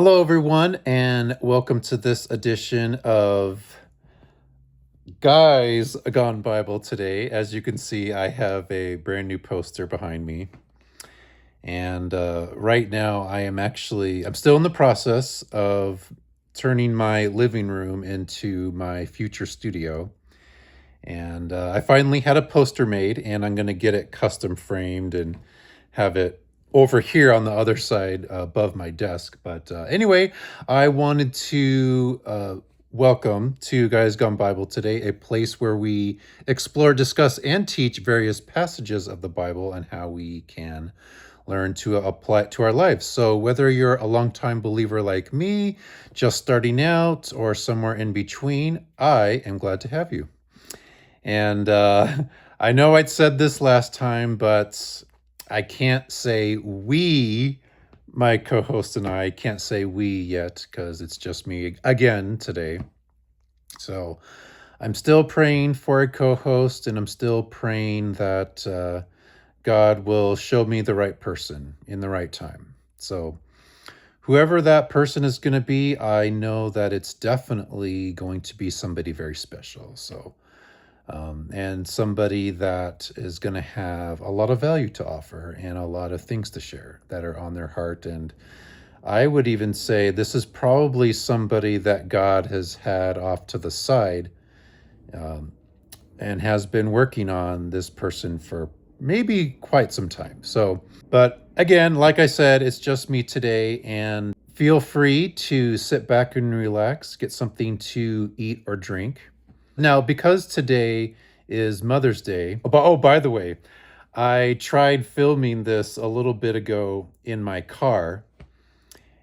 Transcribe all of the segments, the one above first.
Hello, everyone, and welcome to this edition of Guys Gone Bible today. As you can see, I have a brand new poster behind me. And right now, I'm still in the process of turning my living room into my future studio. And I finally had a poster made, and I'm going to get it custom framed and have it over here on the other side above my desk. But anyway, I wanted to welcome to Guys Gone Bible today, a place where we explore, discuss, and teach various passages of the Bible and how we can learn to apply it to our lives. So whether you're a longtime believer like me, just starting out, or somewhere in between, I am glad to have you. And I know I'd said this last time, but I can't say we, my co-host and I can't say we yet because it's just me again today. So I'm still praying for a co-host, and I'm still praying that God will show me the right person in the right time. So whoever that person is going to be, I know that it's definitely going to be somebody very special. So and somebody that is going to have a lot of value to offer and a lot of things to share that are on their heart. And I would even say this is probably somebody that God has had off to the side and has been working on this person for maybe quite some time. So, but again, like I said, it's just me today, and feel free to sit back and relax, get something to eat or drink. Now, because today is Mother's Day, by the way, I tried filming this a little bit ago in my car,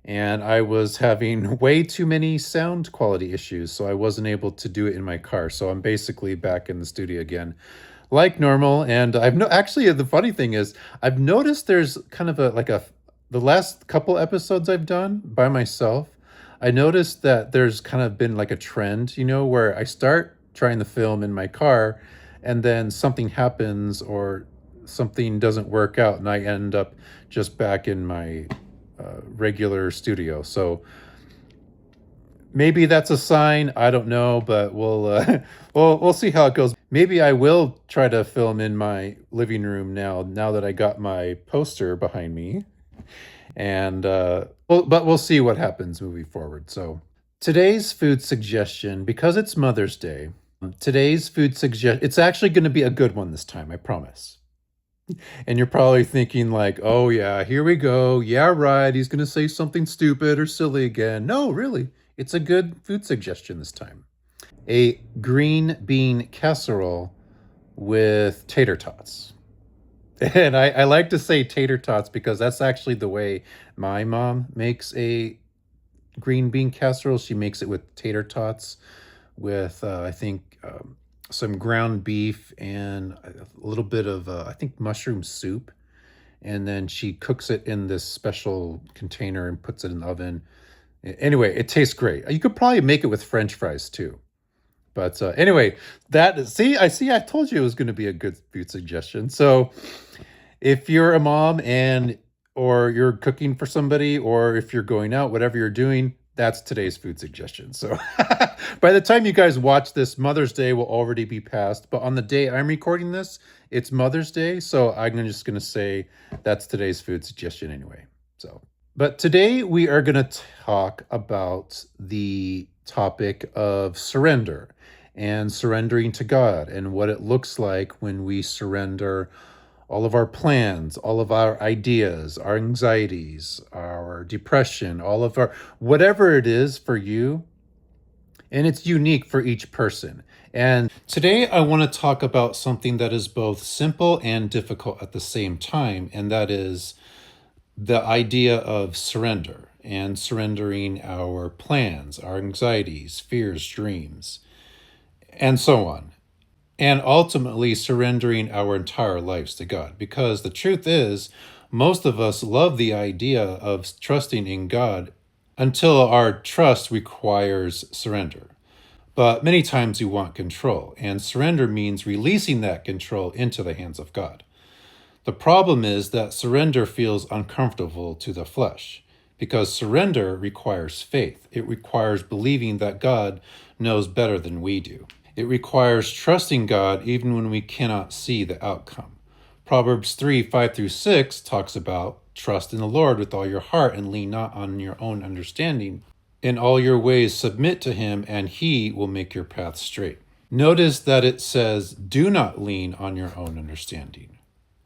and I was having way too many sound quality issues, so I wasn't able to do it in my car. So I'm basically back in the studio again, like normal. And actually, the funny thing is, I've noticed there's kind of the last couple episodes I've done by myself, I noticed that there's kind of been like a trend, where I start trying to film in my car and then something happens or something doesn't work out and I end up just back in my regular studio. So maybe that's a sign. I don't know, but we'll see how it goes. Maybe I will try to film in my living room now that I got my poster behind me. And but we'll see what happens moving forward. So today's food suggestion, because it's Mother's Day, it's actually going to be a good one this time, I promise. And you're probably thinking like, oh yeah, here we go. Yeah, right. He's going to say something stupid or silly again. No, really. It's a good food suggestion this time. A green bean casserole with tater tots. And I like to say tater tots because that's actually the way my mom makes a green bean casserole. She makes it with tater tots with, I think, some ground beef and a little bit of, I think, mushroom soup. And then she cooks it in this special container and puts it in the oven. Anyway, it tastes great. You could probably make it with French fries too. But anyway, I told you it was going to be a good food suggestion. So if you're a mom or you're cooking for somebody, or if you're going out, whatever you're doing, that's today's food suggestion. So by the time you guys watch this, Mother's Day will already be passed. But on the day I'm recording this, it's Mother's Day. So I'm just going to say that's today's food suggestion anyway. So, but today we are going to talk about the topic of surrender and surrendering to God and what it looks like when we surrender all of our plans, all of our ideas, our anxieties, our depression, all of our, whatever it is for you. And it's unique for each person. And today I want to talk about something that is both simple and difficult at the same time. And that is the idea of surrender and surrendering our plans, our anxieties, fears, dreams, and so on. And ultimately surrendering our entire lives to God. Because the truth is, most of us love the idea of trusting in God until our trust requires surrender. But many times we want control, and surrender means releasing that control into the hands of God. The problem is that surrender feels uncomfortable to the flesh because surrender requires faith. It requires believing that God knows better than we do. It requires trusting God even when we cannot see the outcome. Proverbs 3:5-6 talks about trust in the Lord with all your heart and lean not on your own understanding. In all your ways submit to him, and he will make your path straight. Notice that it says, do not lean on your own understanding.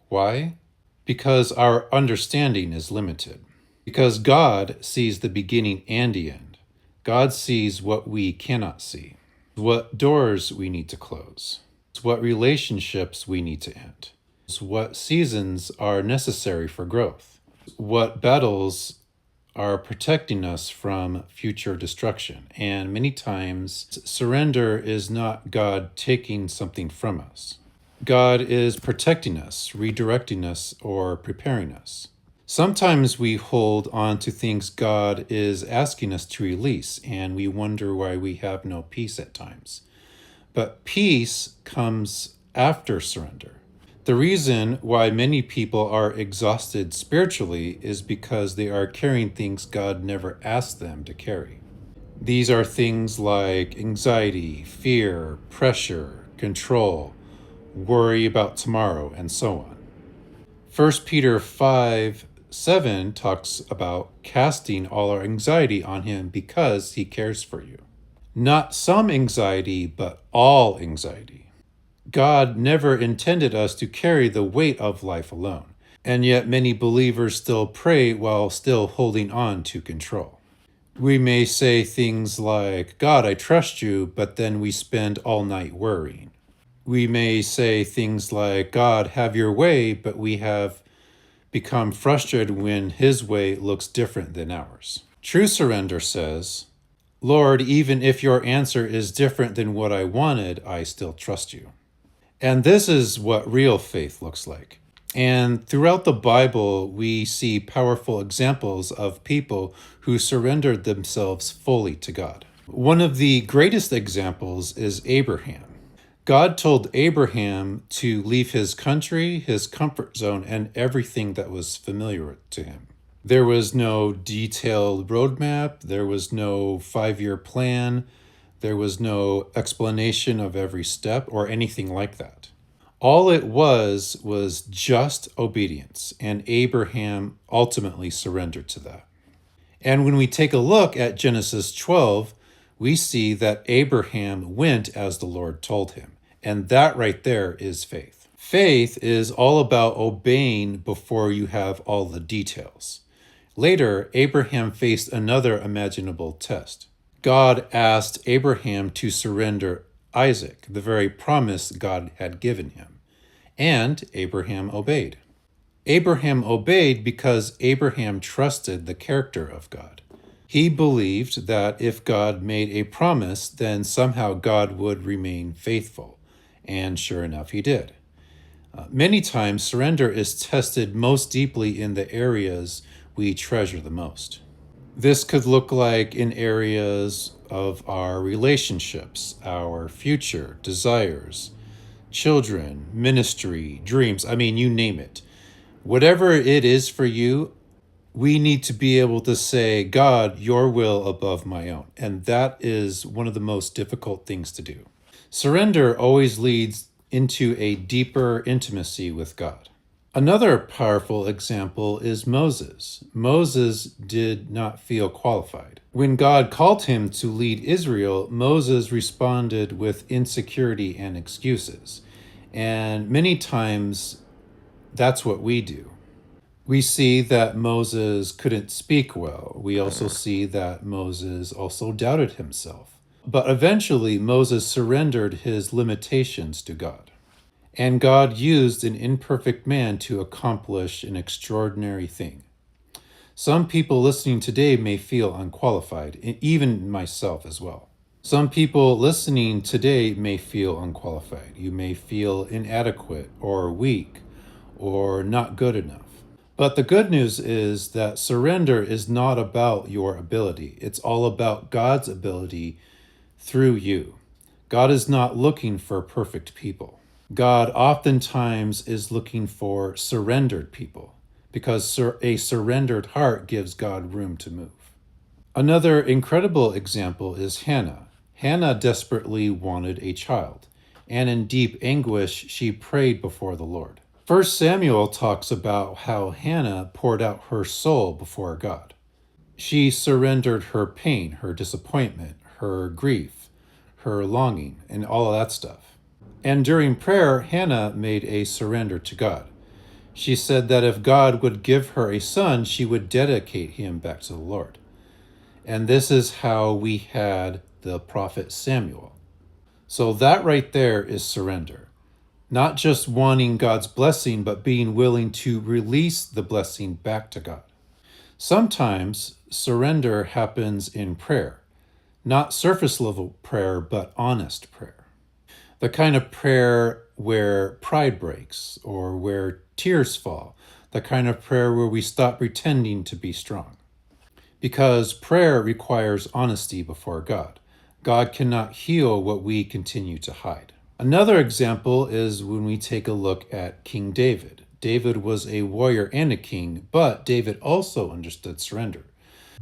Why? Because our understanding is limited. Because God sees the beginning and the end. God sees what we cannot see, what doors we need to close, what relationships we need to end, what seasons are necessary for growth, what battles are protecting us from future destruction. And many times, surrender is not God taking something from us. God is protecting us, redirecting us, or preparing us. Sometimes we hold on to things God is asking us to release, and we wonder why we have no peace at times. But peace comes after surrender. The reason why many people are exhausted spiritually is because they are carrying things God never asked them to carry. These are things like anxiety, fear, pressure, control, worry about tomorrow, and so on. 1 Peter 5:7 talks about casting all our anxiety on him because he cares for you. Not some anxiety, but all anxiety. God never intended us to carry the weight of life alone, and yet many believers still pray while still holding on to control. We may say things like, God, I trust you, but then we spend all night worrying. We may say things like, God, have your way, but we have become frustrated when his way looks different than ours. True surrender says, Lord, even if your answer is different than what I wanted, I still trust you. And this is what real faith looks like. And throughout the Bible, we see powerful examples of people who surrendered themselves fully to God. One of the greatest examples is Abraham. God told Abraham to leave his country, his comfort zone, and everything that was familiar to him. There was no detailed roadmap. There was no 5-year plan. There was no explanation of every step or anything like that. All it was just obedience, and Abraham ultimately surrendered to that. And when we take a look at Genesis 12, we see that Abraham went as the Lord told him. And that right there is faith. Faith is all about obeying before you have all the details. Later, Abraham faced another imaginable test. God asked Abraham to surrender Isaac, the very promise God had given him. And Abraham obeyed. Abraham obeyed because Abraham trusted the character of God. He believed that if God made a promise, then somehow God would remain faithful. And sure enough, he did. Many times, surrender is tested most deeply in the areas we treasure the most. This could look like in areas of our relationships, our future, desires, children, ministry, dreams. I mean, you name it. Whatever it is for you, we need to be able to say, God, your will above my own. And that is one of the most difficult things to do. Surrender always leads into a deeper intimacy with God. Another powerful example is Moses. Moses did not feel qualified. When God called him to lead Israel, Moses responded with insecurity and excuses. And many times, that's what we do. We see that Moses couldn't speak well. We also see that Moses also doubted himself. But eventually, Moses surrendered his limitations to God. And God used an imperfect man to accomplish an extraordinary thing. Some people listening today may feel unqualified, even myself as well. Some people listening today may feel unqualified. You may feel inadequate or weak or not good enough. But the good news is that surrender is not about your ability. It's all about God's ability through you. God is not looking for perfect people. God oftentimes is looking for surrendered people, because a surrendered heart gives God room to move. Another incredible example is Hannah. Hannah desperately wanted a child, and in deep anguish, she prayed before the Lord. First Samuel talks about how Hannah poured out her soul before God. She surrendered her pain, her disappointment, her grief, her longing, and all of that stuff. And during prayer, Hannah made a surrender to God. She said that if God would give her a son, she would dedicate him back to the Lord. And this is how we had the prophet Samuel. So that right there is surrender. Not just wanting God's blessing, but being willing to release the blessing back to God. Sometimes surrender happens in prayer, not surface level prayer, but honest prayer. The kind of prayer where pride breaks or where tears fall, the kind of prayer where we stop pretending to be strong. Because prayer requires honesty before God. God cannot heal what we continue to hide. Another example is when we take a look at King David. David was a warrior and a king, but David also understood surrender.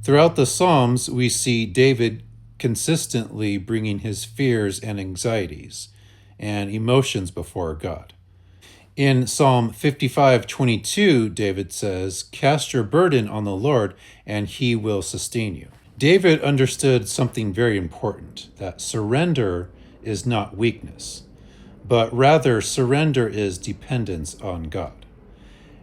Throughout the Psalms, we see David consistently bringing his fears and anxieties and emotions before God. In Psalm 55:22, David says, "Cast your burden on the Lord, and he will sustain you." David understood something very important, that surrender is not weakness, but rather surrender is dependence on God.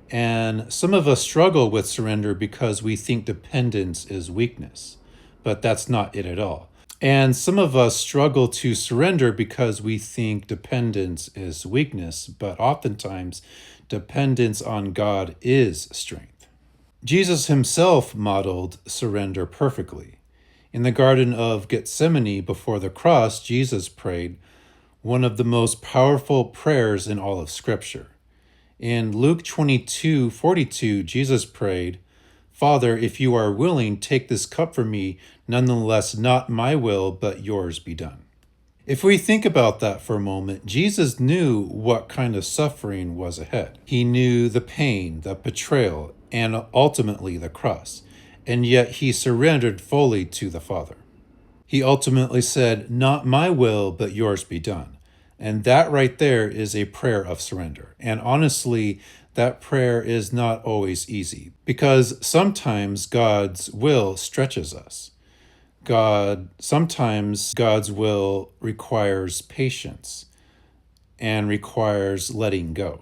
And some of us struggle with surrender because we think dependence is weakness, but that's not it at all. And some of us struggle to surrender because we think dependence is weakness, but oftentimes dependence on God is strength. Jesus himself modeled surrender perfectly. In the Garden of Gethsemane before the cross, Jesus prayed one of the most powerful prayers in all of Scripture. In Luke 22:42, Jesus prayed, "Father, if you are willing, take this cup from me. Nonetheless, not my will, but yours be done." If we think about that for a moment, Jesus knew what kind of suffering was ahead. He knew the pain, the betrayal, and ultimately the cross. And yet he surrendered fully to the Father. He ultimately said, "Not my will, but yours be done." And that right there is a prayer of surrender. And honestly, that prayer is not always easy because sometimes God's will stretches us. Sometimes God's will requires patience and requires letting go.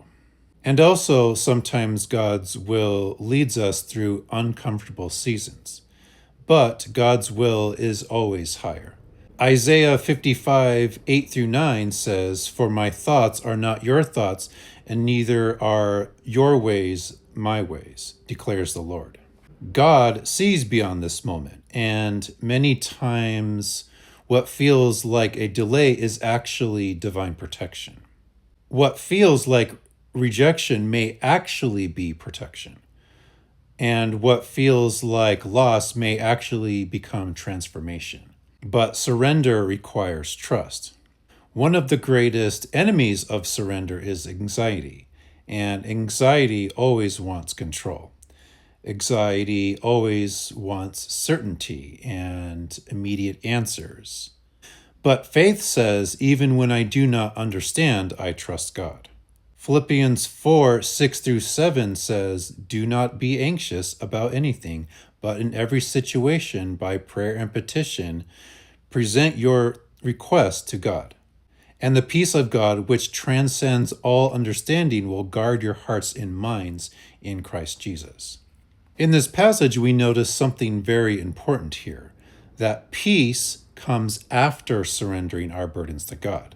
And also sometimes God's will leads us through uncomfortable seasons. But God's will is always higher. Isaiah 55:8-9 says, "For my thoughts are not your thoughts, and neither are your ways my ways, declares the Lord." God sees beyond this moment, and many times what feels like a delay is actually divine protection. What feels like rejection may actually be protection. And what feels like loss may actually become transformation. But surrender requires trust. One of the greatest enemies of surrender is anxiety, and anxiety always wants control. Anxiety always wants certainty and immediate answers. But faith says, even when I do not understand, I trust God. Philippians 4:6-7 says, "Do not be anxious about anything, but in every situation, by prayer and petition, present your request to God. And the peace of God, which transcends all understanding, will guard your hearts and minds in Christ Jesus." In this passage, we notice something very important here, that peace comes after surrendering our burdens to God.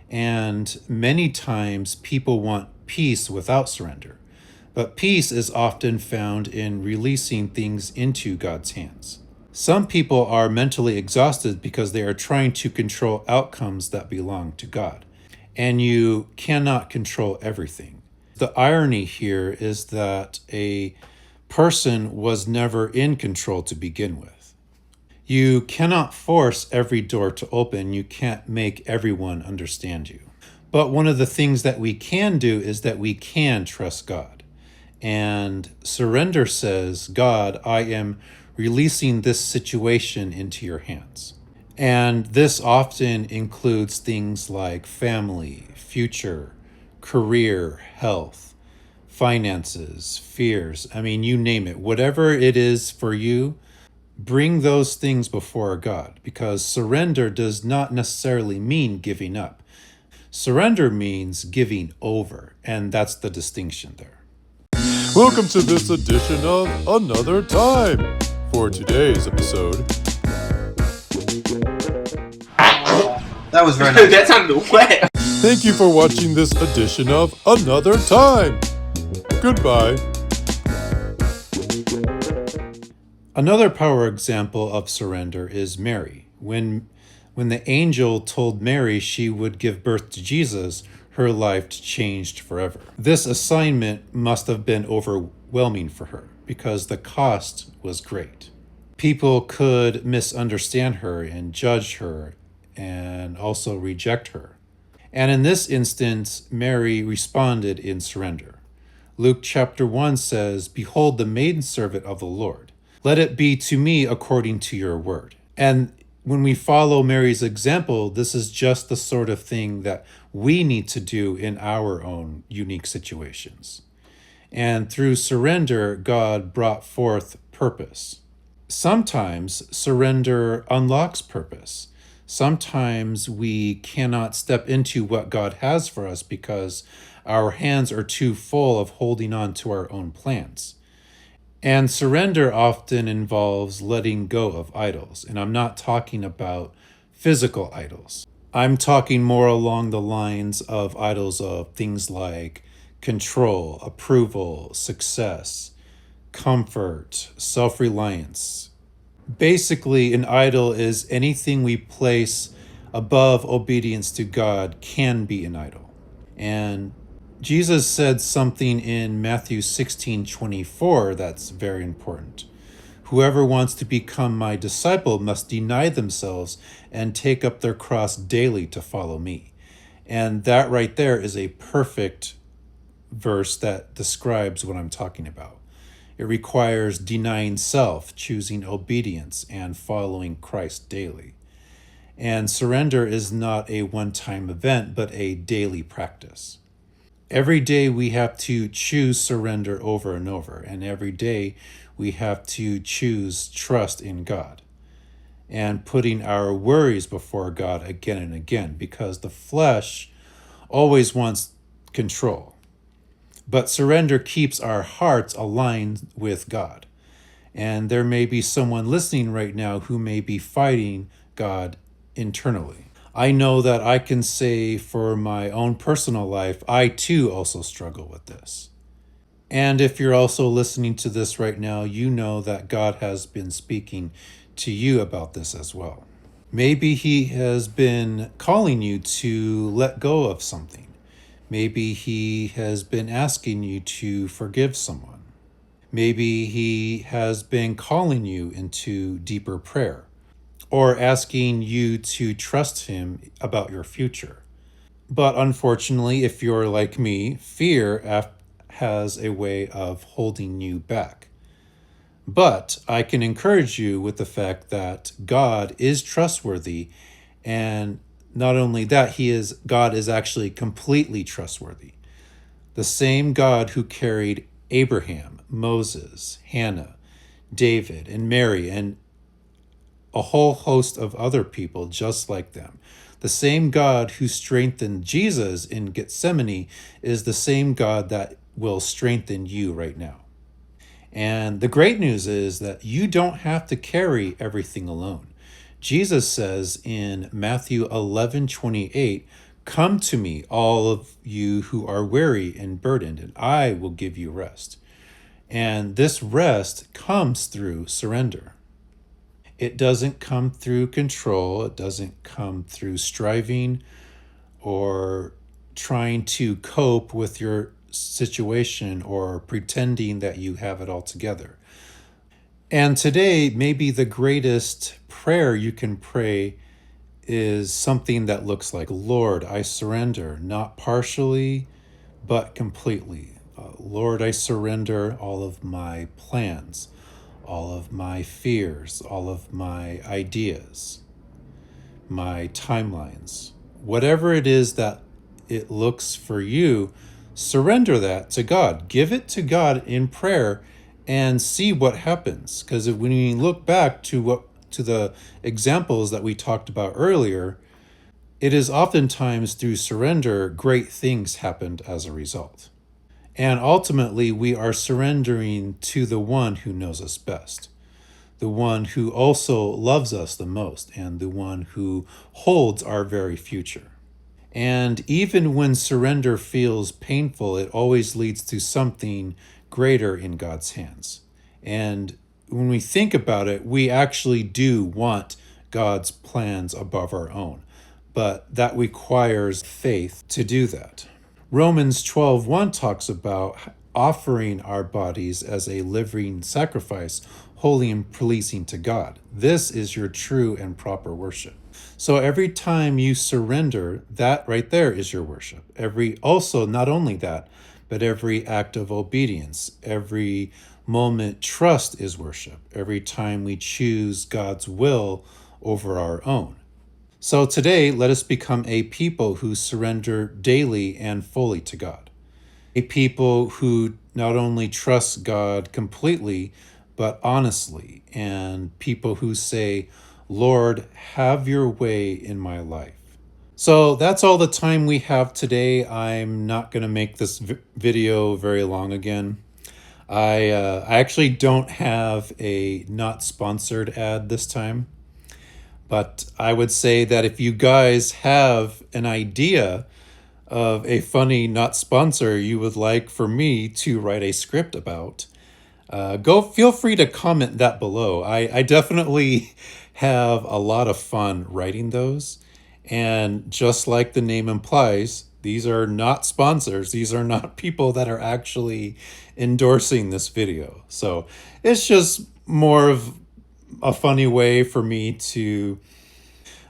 And many times people want peace without surrender. But peace is often found in releasing things into God's hands. Some people are mentally exhausted because they are trying to control outcomes that belong to God. And you cannot control everything. The irony here is that a person was never in control to begin with. You cannot force every door to open. You can't make everyone understand you. But one of the things that we can do is that we can trust God. And surrender says, God, I am releasing this situation into your hands. And this often includes things like family, future, career, health, finances, fears. I mean, you name it. Whatever it is for you, bring those things before God, because surrender does not necessarily mean giving up. Surrender means giving over, and that's the distinction there. Welcome to this edition of Another Time. For today's episode, That was very nice. That sounded wet. thank you for watching this edition of Another Time. Goodbye. Another power example of surrender is Mary. When the angel told Mary she would give birth to Jesus, her life changed forever. This assignment must have been overwhelming for her because the cost was great. People could misunderstand her and judge her and also reject her. And in this instance, Mary responded in surrender. Luke chapter 1 says, "Behold the maidservant of the Lord. Let it be to me according to your word." And when we follow Mary's example, this is just the sort of thing that we need to do in our own unique situations. And through surrender, God brought forth purpose. Sometimes surrender unlocks purpose. Sometimes we cannot step into what God has for us because our hands are too full of holding on to our own plans. And surrender often involves letting go of idols. And I'm not talking about physical idols. I'm talking more along the lines of idols of things like control, approval, success, comfort, self-reliance. Basically, an idol is anything we place above obedience to God can be an idol. And Jesus said something in Matthew 16:24 that's very important. Whoever wants to become my disciple must deny themselves and take up their cross daily to follow me. And that right there is a perfect verse that describes what I'm talking about. It requires denying self, choosing obedience, and following Christ daily. And surrender is not a one-time event, but a daily practice. Every day we have to choose surrender over and over, and every day we have to choose trust in God and putting our worries before God again and again, because the flesh always wants control. But surrender keeps our hearts aligned with God. And there may be someone listening right now who may be fighting God internally. I know that I can say for my own personal life, I too also struggle with this. And if you're also listening to this right now, you know that God has been speaking to you about this as well. Maybe He has been calling you to let go of something. Maybe He has been asking you to forgive someone. Maybe He has been calling you into deeper prayer or asking you to trust Him about your future. But unfortunately, if you're like me, fear has a way of holding you back. But I can encourage you with the fact that God is trustworthy, and not only that, God is actually completely trustworthy. The same God who carried Abraham, Moses, Hannah, David, and Mary, and a whole host of other people just like them. The same God who strengthened Jesus in Gethsemane is the same God that will strengthen you right now. And the great news is that you don't have to carry everything alone. Jesus says in Matthew 11:28, "Come to me, all of you who are weary and burdened, and I will give you rest." And this rest comes through surrender. It doesn't come through control. It doesn't come through striving or trying to cope with your situation or pretending that you have it all together. And today, maybe the greatest prayer you can pray is something that looks like, "Lord, I surrender, not partially, but completely. Lord, I surrender all of my plans, all of my fears, all of my ideas, my timelines. Whatever it is that it looks for you, surrender that to God. Give it to God in prayer and see what happens. Because when you look back to the examples that we talked about earlier, it is oftentimes through surrender great things happened as a result. And ultimately, we are surrendering to the one who knows us best, the one who also loves us the most, and the one who holds our very future. And even when surrender feels painful, it always leads to something greater in God's hands. And when we think about it, we actually do want God's plans above our own. But that requires faith to do that. Romans 12:1 talks about offering our bodies as a living sacrifice, holy and pleasing to God. This is your true and proper worship. So every time you surrender, that right there is your worship. Also, not only that, but every act of obedience, every moment trust is worship. Every time we choose God's will over our own. So today, let us become a people who surrender daily and fully to God. A people who not only trust God completely, but honestly, and people who say, Lord, have your way in my life. So that's all the time we have today. I'm not going to make this video very long again. I actually don't have a not sponsored ad this time. But I would say that if you guys have an idea of a funny not sponsor you would like for me to write a script about, feel free to comment that below. I definitely have a lot of fun writing those. And just like the name implies, these are not sponsors. These are not people that are actually endorsing this video. So it's just more of a funny way for me to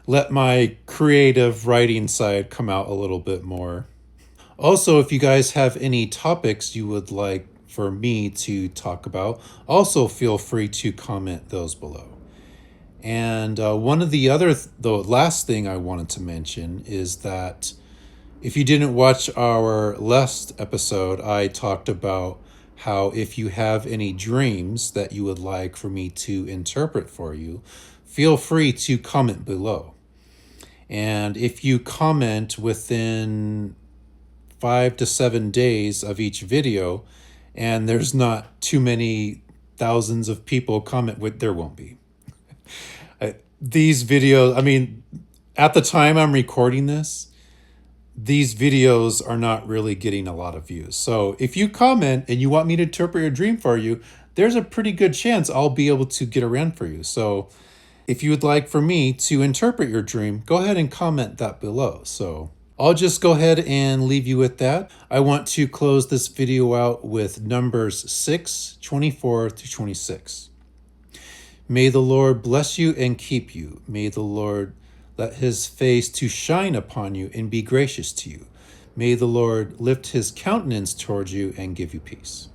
let my creative writing side come out a little bit more. Also, if you guys have any topics you would like for me to talk about, also feel free to comment those below. And the last thing I wanted to mention is that if you didn't watch our last episode, I talked about how if you have any dreams that you would like for me to interpret for you, feel free to comment below. And if you comment within 5 to 7 days of each video, and there's not too many thousands of people comment there won't be. These videos, at the time I'm recording this, these videos are not really getting a lot of views. So if you comment and you want me to interpret your dream for you, there's a pretty good chance I'll be able to get around for you. So if you would like for me to interpret your dream, go ahead and comment that below. So I'll just go ahead and leave you with that. I want to close this video out with Numbers 6:24-26. May the Lord bless you and keep you. May the Lord let his face to shine upon you and be gracious to you. May the Lord lift his countenance towards you and give you peace.